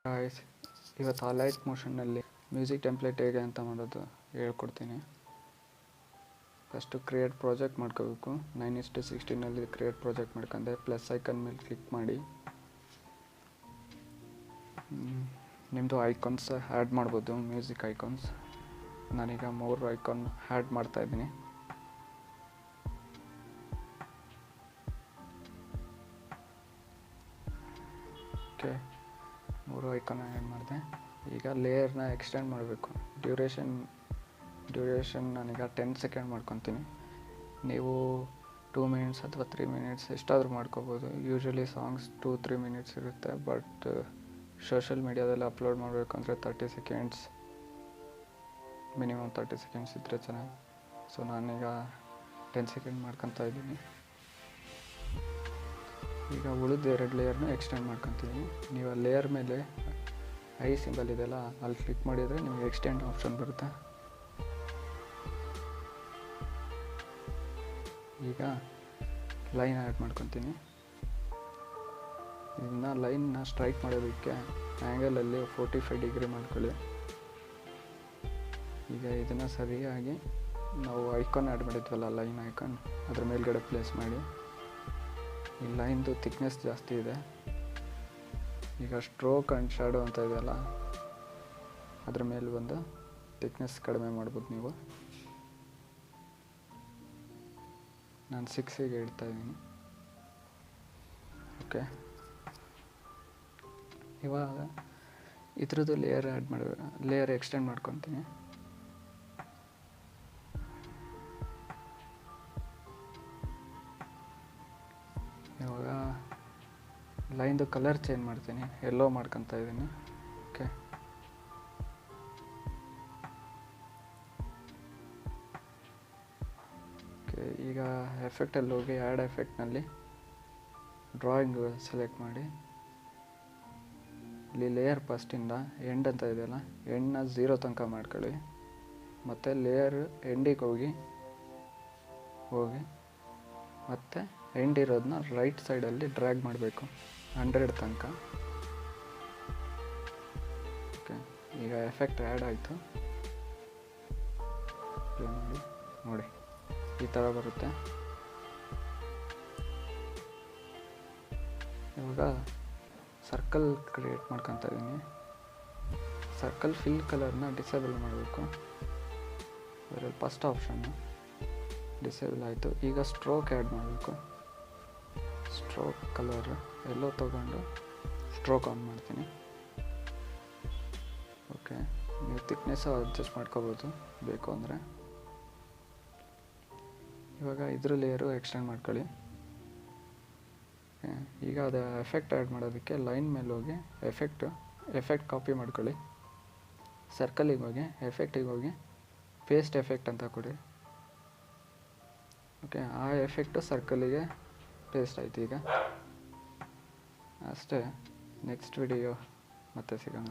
Guys, ಇವತ್ತು Alight ಮೋಷನ್ನಲ್ಲಿ music template ಹೇಗೆ ಅಂತ ಮಾಡೋದು ಹೇಳ್ಕೊಡ್ತೀನಿ. ಫಸ್ಟು ಕ್ರಿಯೇಟ್ ಪ್ರಾಜೆಕ್ಟ್ ಮಾಡ್ಕೋಬೇಕು. 9:16 ಕ್ರಿಯೇಟ್ ಪ್ರಾಜೆಕ್ಟ್ ಮಾಡ್ಕೊಂಡೆ. ಪ್ಲಸ್ ಐಕನ್ ಮೇಲೆ ಕ್ಲಿಕ್ ಮಾಡಿ ನಿಮ್ಮದು ಐಕಾನ್ಸ್ ಆ್ಯಡ್ ಮಾಡ್ಬೋದು. ಮ್ಯೂಸಿಕ್ ಐಕಾನ್ಸ್ ನಾನೀಗ 3 ಐಕಾನ್ ಆ್ಯಡ್ ಮಾಡ್ತಾಯಿದ್ದೀನಿ. ಓಕೆ, 3 ಐಕಾನ್ ಆ್ಯಡ್ ಮಾಡಿದೆ. ಈಗ ಲೇಯರ್ನ ಎಕ್ಸ್ಟೆಂಡ್ ಮಾಡಬೇಕು. ಡ್ಯೂರೇಷನ್ ನಾನೀಗ 10 ಸೆಕೆಂಡ್ ಮಾಡ್ಕೊತೀನಿ. ನೀವು 2 ಮಿನಿಟ್ಸ್ ಅಥವಾ 3 ಮಿನಿಟ್ಸ್ ಎಷ್ಟಾದರೂ ಮಾಡ್ಕೋಬೋದು. ಯೂಶ್ವಲಿ ಸಾಂಗ್ಸ್ 2-3 ಮಿನಿಟ್ಸ್ ಇರುತ್ತೆ. ಬಟ್ ಸೋಷಲ್ ಮೀಡಿಯಾದಲ್ಲಿ ಅಪ್ಲೋಡ್ ಮಾಡಬೇಕು ಅಂದರೆ 30 ಸೆಕೆಂಡ್ಸ್, ಮಿನಿಮಮ್ 30 ಸೆಕೆಂಡ್ಸ್ ಇದ್ದರೆ ಚೆನ್ನಾಗಿ. ಸೊ ನಾನೀಗ 10 ಸೆಕೆಂಡ್ ಮಾಡ್ಕೊತಾ ಇದ್ದೀನಿ. ಈಗ ಉಳಿದ 2 ಲೇಯರ್ನ ಎಕ್ಸ್ಟೆಂಡ್ ಮಾಡ್ಕೊತಿದ್ದೀನಿ. ನೀವು ಆ ಲೇಯರ್ ಮೇಲೆ ಐ ಸಿಂಬಲ್ ಇದೆಯಲ್ಲ, ಅಲ್ಲಿ ಕ್ಲಿಕ್ ಮಾಡಿದರೆ ನಿಮಗೆ ಎಕ್ಸ್ಟೆಂಡ್ ಆಪ್ಷನ್ ಬರುತ್ತೆ. ಈಗ ಲೈನ್ ಆ್ಯಡ್ ಮಾಡ್ಕೊತೀನಿ. ಇದನ್ನ ಲೈನ್ನ ಸ್ಟ್ರೈಕ್ ಮಾಡೋದಕ್ಕೆ ಆ್ಯಂಗಲಲ್ಲಿ 45 ಡಿಗ್ರಿ ಮಾಡ್ಕೊಳ್ಳಿ. ಈಗ ಇದನ್ನು ಸರಿಯಾಗಿ ನಾವು ಐಕಾನ್ ಆ್ಯಡ್ ಮಾಡಿದ್ವಲ್ಲ, ಲೈನ್ ಐಕಾನ್, ಅದ್ರ ಮೇಲ್ಗಡೆ ಪ್ಲೇಸ್ ಮಾಡಿ. ಈ ಲೈನ್ದು ಥಿಕ್ನೆಸ್ ಜಾಸ್ತಿ ಇದೆ. ಈಗ ಸ್ಟ್ರೋಕ್ ಆ್ಯಂಡ್ ಶ್ಯಾಡೋ ಅಂತ ಇದೆಯಲ್ಲ, ಅದ್ರ ಮೇಲೆ ಬಂದು ಥಿಕ್ನೆಸ್ ಕಡಿಮೆ ಮಾಡ್ಬೋದು ನೀವು. ನಾನು 6ಗೆ ಇಡ್ತಾ ಇದ್ದೀನಿ. ಓಕೆ, ಇವಾಗ ಇದ್ರದ್ದು ಲೇಯರ್ ಎಕ್ಸ್ಟೆಂಡ್ ಮಾಡ್ಕೊತೀನಿ. ಇವಾಗ ಲೈನ್ದು ಕಲರ್ ಚೇಂಜ್ ಮಾಡ್ತೀನಿ. ಎಲ್ಲೋ ಮಾಡ್ಕೊತಾ ಇದ್ದೀನಿ. ಓಕೆ, ಈಗ ಎಫೆಕ್ಟಲ್ಲಿ ಹೋಗಿ ಆ್ಯಡ್ ಎಫೆಕ್ಟ್ನಲ್ಲಿ ಡ್ರಾಯಿಂಗ್ ಸೆಲೆಕ್ಟ್ ಮಾಡಿ. ಇಲ್ಲಿ ಲೇಯರ್ ಫಸ್ಟಿಂದ ಎಂಡ್ ಅಂತ ಇದೆಯಲ್ಲ, ಎಂಡನ್ನ 0 ತನಕ ಮಾಡ್ಕೊಳ್ಳಿ. ಮತ್ತು ಲೇಯರ್ ಎಂಡಿಗೆ ಹೋಗಿ ಮತ್ತು ಎಂಡ್ ಇರೋದನ್ನ ರೈಟ್ ಸೈಡಲ್ಲಿ ಡ್ರ್ಯಾಗ್ ಮಾಡಬೇಕು 100 ತನಕ. ಓಕೆ, ಈಗ ಎಫೆಕ್ಟ್ ಆ್ಯಡ್ ಆಯಿತು. ನೋಡಿ, ಈ ಥರ ಬರುತ್ತೆ. ಇವಾಗ ಸರ್ಕಲ್ ಕ್ರಿಯೇಟ್ ಮಾಡ್ಕೊತಾ ಇದ್ದೀನಿ. ಸರ್ಕಲ್ ಫಿಲ್ ಕಲರ್ನ ಡಿಸೇಬಲ್ ಮಾಡಬೇಕು. ಅದರಲ್ಲಿ ಫಸ್ಟ್ ಆಪ್ಷನ್ನು ಡಿಸೇಬಲ್ ಆಯಿತು. ಈಗ ಸ್ಟ್ರೋಕ್ ಆ್ಯಡ್ ಮಾಡಬೇಕು. ಸ್ಟ್ರೋಕ್ ಕಲರ್ ಎಲ್ಲೋ ತೊಗೊಂಡು ಸ್ಟ್ರೋಕ್ ಆನ್ ಮಾಡ್ತೀನಿ. ಓಕೆ, ನೀವು ಥಿಕ್ನೆಸ್ಸು ಅಡ್ಜಸ್ಟ್ ಮಾಡ್ಕೋಬೋದು ಬೇಕು ಅಂದರೆ. ಇವಾಗ ಇದ್ರ ಲೇಯರು ಎಕ್ಸ್ಟೆಂಡ್ ಮಾಡ್ಕೊಳ್ಳಿ. ಈಗ ಅದು ಎಫೆಕ್ಟ್ ಆ್ಯಡ್ ಮಾಡೋದಕ್ಕೆ ಲೈನ್ ಮೇಲೆ ಹೋಗಿ ಎಫೆಕ್ಟ್ ಕಾಪಿ ಮಾಡ್ಕೊಳ್ಳಿ. ಸರ್ಕಲಿಗೆ ಹೋಗಿ ಎಫೆಕ್ಟಿಗೆ ಹೋಗಿ ಪೇಸ್ಟ್ ಎಫೆಕ್ಟ್ ಅಂತ ಕೊಡಿ. ಓಕೆ, ಆ ಎಫೆಕ್ಟು ಸರ್ಕಲಿಗೆ ಪೇಸ್ಟ್ ಆಯ್ತು. ಈಗ ಅಷ್ಟೇ. ನೆಕ್ಸ್ಟ್ ವಿಡಿಯೋ ಮತ್ತೆ ಸಿಗೋಣ.